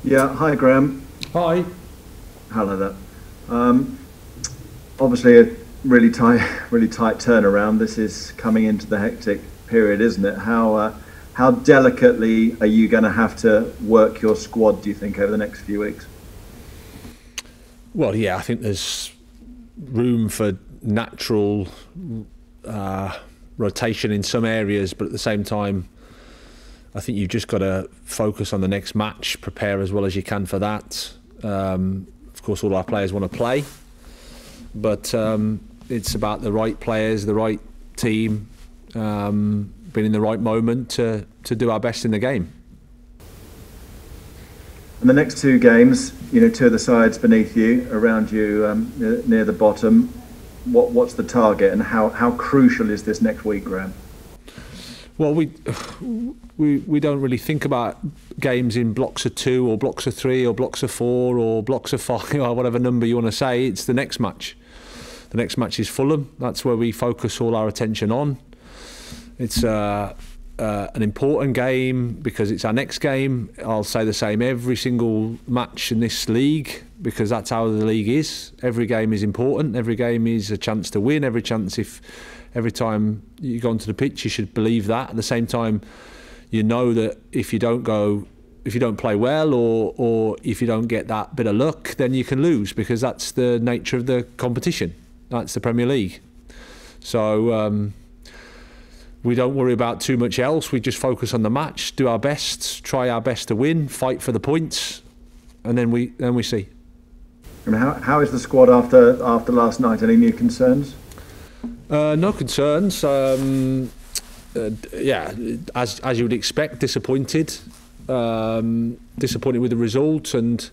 Yeah, hi Graham. Hi. Hello there. Um, Obviously a really tight turnaround. This is coming into the hectic period, isn't it? How delicately are you going to have to work your squad, do you think, over the next few weeks? Well, yeah, I think there's room for natural rotation in some areas, but at the same time, I think you've just got to focus on the next match, prepare as well as you can for that. Of course, all our players want to play, but it's about the right players, the right team, being in the right moment to do our best in the game. And the next two games, two of the sides beneath you, around you, near the bottom. What's the target, and how crucial is this next week, Graham? Well, we don't really think about games in blocks of 2 or blocks of 3 or blocks of 4 or blocks of 5 or whatever number you want to say. It's the next match. The next match is Fulham. That's where we focus all our attention on. It's an important game because it's our next game. I'll say the same every single match in this league because that's how the league is. Every game is important. Every game is a chance to win. Every time you go onto the pitch, you should believe that. At the same time, you know that if you don't play well or if you don't get that bit of luck, then you can lose because that's the nature of the competition. That's the Premier League. So we don't worry about too much else. We just focus on the match, do our best, try our best to win, fight for the points, and then we see. And how is the squad after last night? Any new concerns? No concerns. Yeah, as you would expect, disappointed with the result and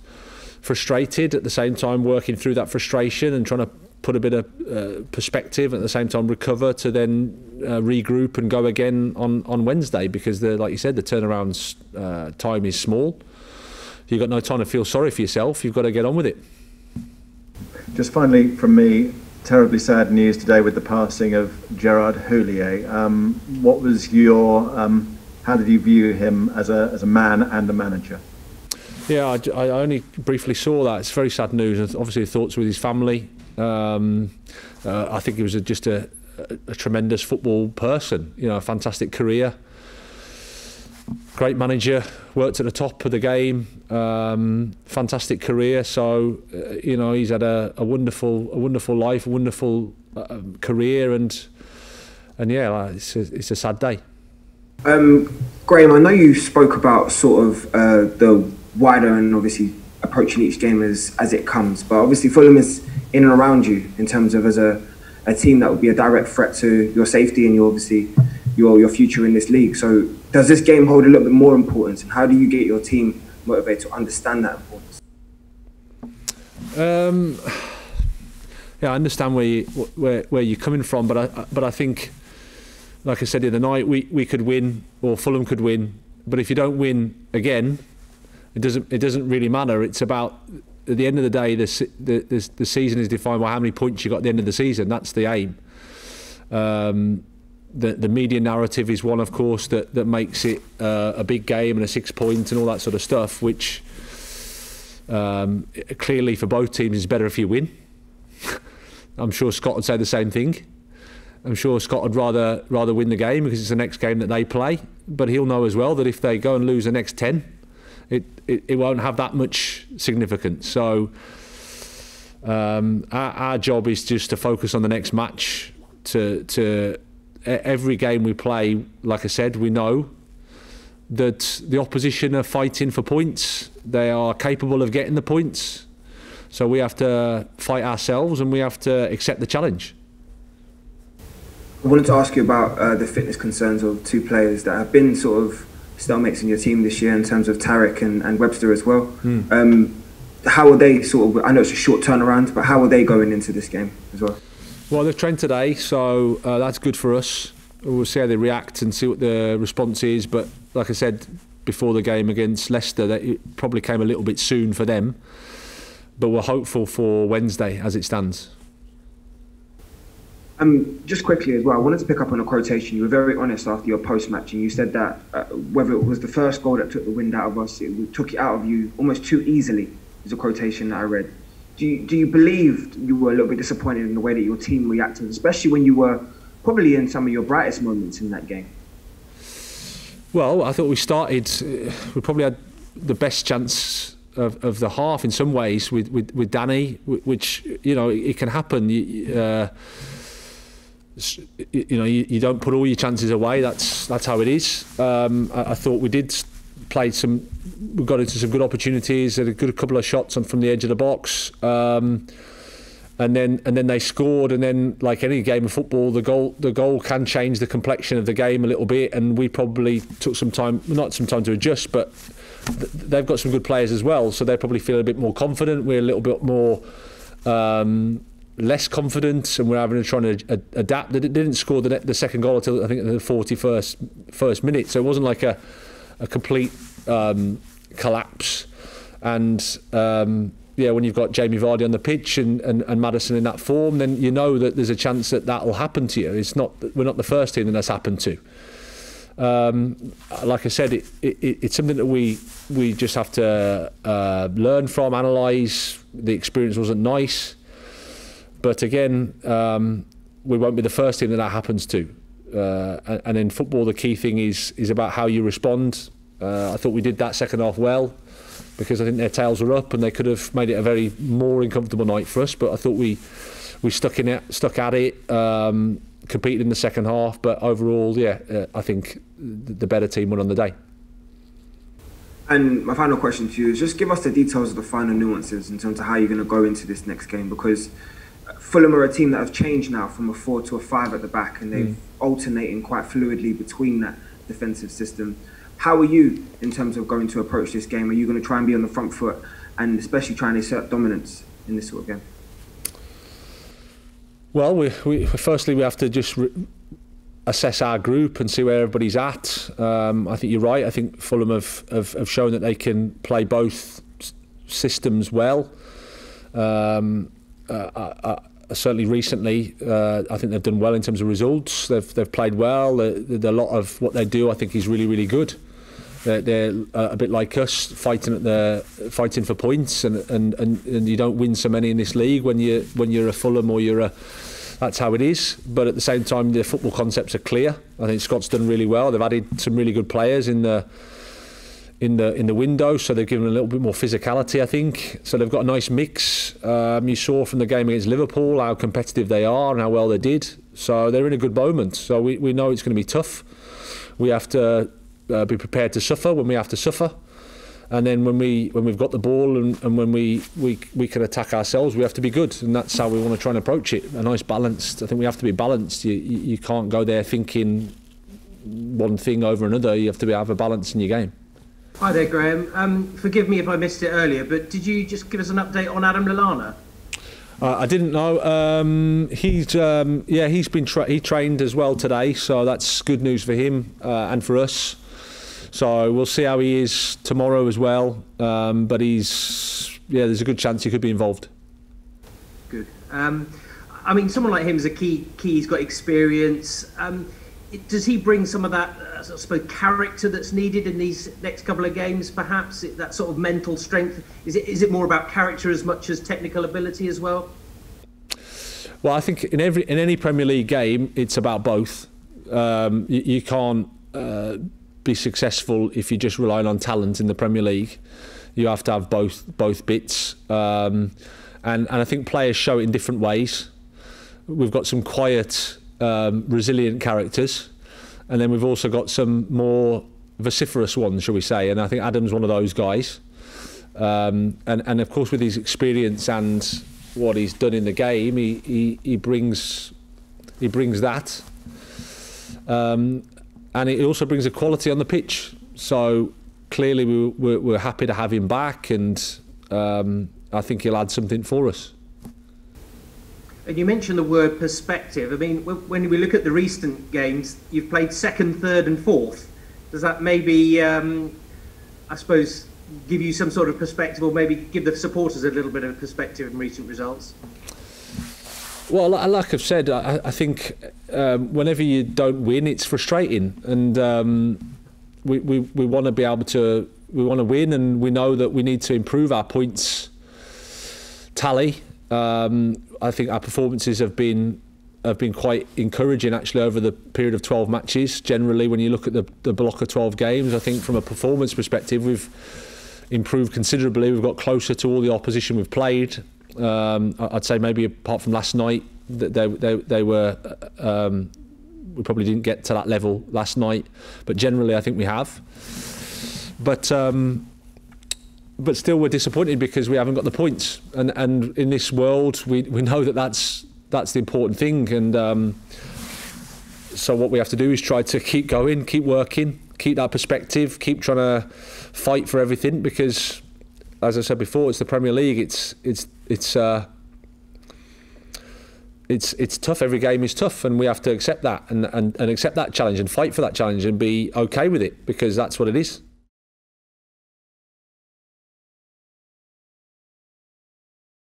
frustrated at the same time, working through that frustration and trying to put a bit of perspective, at the same time recover to then regroup and go again on Wednesday because, like you said, the turnaround time is small. You've got no time to feel sorry for yourself. You've got to get on with it. Just finally from me, terribly sad news today with the passing of Gerard Houlliers. What was how did you view him as a man and a manager? Yeah, I only briefly saw that. It's very sad news, and obviously thoughts with his family. I think he was just a tremendous football person. A fantastic career, great manager, worked at the top of the game, fantastic career. So he's had a wonderful life, a wonderful career, and yeah, it's a sad day. Graham, I know you spoke about sort of the wider and obviously approaching each game as it comes, but obviously Fulham is in and around you in terms of as a team that would be a direct threat to your safety and your future in this league. So does this game hold a little bit more importance, and how do you get your team motivated to understand that importance? Yeah, I understand where you're coming from, but I think, like I said the other night, we could win, or Fulham could win, but if you don't win again, it doesn't really matter. It's about, at the end of the day, the season is defined by how many points you got at the end of the season. That's the aim. The media narrative is one, of course, that makes it a big game and a 6 point and all that sort of stuff, which clearly for both teams is better if you win. I'm sure Scott would say the same thing. I'm sure Scott would rather win the game because it's the next game that they play, but he'll know as well that if they go and lose the next 10, it won't have that much significance. So our job is just to focus on the next match. To every game we play, like I said, we know that the opposition are fighting for points. They are capable of getting the points. So we have to fight ourselves and we have to accept the challenge. I wanted to ask you about the fitness concerns of two players that have been sort of stalemates in your team this year in terms of Tarek and Webster as well. How are they sort of, I know it's a short turnaround, but how are they going into this game as well? Well, they've trained today, so that's good for us. We'll see how they react and see what the response is. But like I said before the game against Leicester, that it probably came a little bit soon for them. But we're hopeful for Wednesday as it stands. Just quickly as well, I wanted to pick up on a quotation. You were very honest after your post-match, and you said that whether it was the first goal that took the wind out of us, it took it out of you almost too easily, is a quotation that I read. Do you believe you were a little bit disappointed in the way that your team reacted, especially when you were probably in some of your brightest moments in that game? Well, I thought we probably had the best chance of the half in some ways with Danny, which, you know, it can happen. You don't put all your chances away. That's how it is. I thought we did play some. We got into some good opportunities. Had a good couple of shots from the edge of the box, and then they scored. And then, like any game of football, the goal can change the complexion of the game a little bit. And we probably took not some time to adjust, but they've got some good players as well, so they probably feel a bit more confident. We're a little bit more. Less confident, and we're having to try to adapt. They didn't score the second goal until I think the 41st minute, so it wasn't like a complete collapse. And when you've got Jamie Vardy on the pitch and Maddison in that form, then you know that there's a chance that will happen to you. We're not the first team that that's happened to. Like I said, it's something that we just have to learn from, analyse. The experience wasn't nice. But again, we won't be the first team that happens to. And in football, the key thing is about how you respond. I thought we did that second half well, because I think their tails were up and they could have made it a very more uncomfortable night for us. But I thought we stuck at it, competed in the second half. But overall, I think the better team won on the day. And my final question to you is just give us the details of the final nuances in terms of how you're going to go into this next game, because Fulham are a team that have changed now from a 4 to a 5 at the back, and they've alternating quite fluidly between that defensive system. How are you in terms of going to approach this game? Are you going to try and be on the front foot and especially try and assert dominance in this sort of game? Well, we firstly we have to just assess our group and see where everybody's at. I think you're right. I think Fulham have shown that they can play both systems well. Certainly recently, I think they've done well in terms of results. They've played well. A lot of what they do, I think, is really, really good. They're a bit like us, fighting for points, and you don't win so many in this league when you're a Fulham or you're a. That's how it is. But at the same time, the football concepts are clear. I think Scott's done really well. They've added some really good players in the window, so they've given a little bit more physicality, I think. So they've got a nice mix. You saw from the game against Liverpool how competitive they are and how well they did. So they're in a good moment. So we know it's going to be tough. We have to be prepared to suffer when we have to suffer. And then when we've got the ball and when we can attack ourselves, we have to be good. And that's how we want to try and approach it. A nice balanced. I think we have to be balanced. You can't go there thinking one thing over another. You have to have a balance in your game. Hi there, Graham. Forgive me if I missed it earlier, but did you just give us an update on Adam Lallana? I didn't know. He's been he trained as well today, so that's good news for him and for us. So we'll see how he is tomorrow as well. But there's a good chance he could be involved. Good. I mean, someone like him is a key. He's got experience. Does he bring some of that, I suppose, character that's needed in these next couple of games, perhaps? That sort of mental strength? Is it more about character as much as technical ability as well? Well, I think in any Premier League game, it's about both. You can't be successful if you're just relying on talent in the Premier League. You have to have both bits. And I think players show it in different ways. We've got some quiet, resilient characters, and then we've also got some more vociferous ones, shall we say, and I think Adam's one of those guys, and of course with his experience and what he's done in the game, he brings that, and it also brings a quality on the pitch. So clearly we're happy to have him back, and I think he'll add something for us. And you mentioned the word perspective. I mean, when we look at the recent games, you've played second, third and fourth. Does that maybe, I suppose, give you some sort of perspective, or maybe give the supporters a little bit of perspective in recent results? Well, like I've said, I think whenever you don't win, it's frustrating, and we want to be able to. We want to win, and we know that we need to improve our points tally. I think our performances have been quite encouraging actually over the period of 12 matches. Generally, when you look at the block of 12 games, I think from a performance perspective, we've improved considerably. We've got closer to all the opposition we've played. I'd say maybe apart from last night, that they were. We probably didn't get to that level last night, but generally I think we have. But still we're disappointed because we haven't got the points. And in this world, we know that's the important thing. And so what we have to do is try to keep going, keep working, keep that perspective, keep trying to fight for everything. Because, as I said before, it's the Premier League. It's tough. Every game is tough, and we have to accept that and accept that challenge and fight for that challenge and be okay with it, because that's what it is.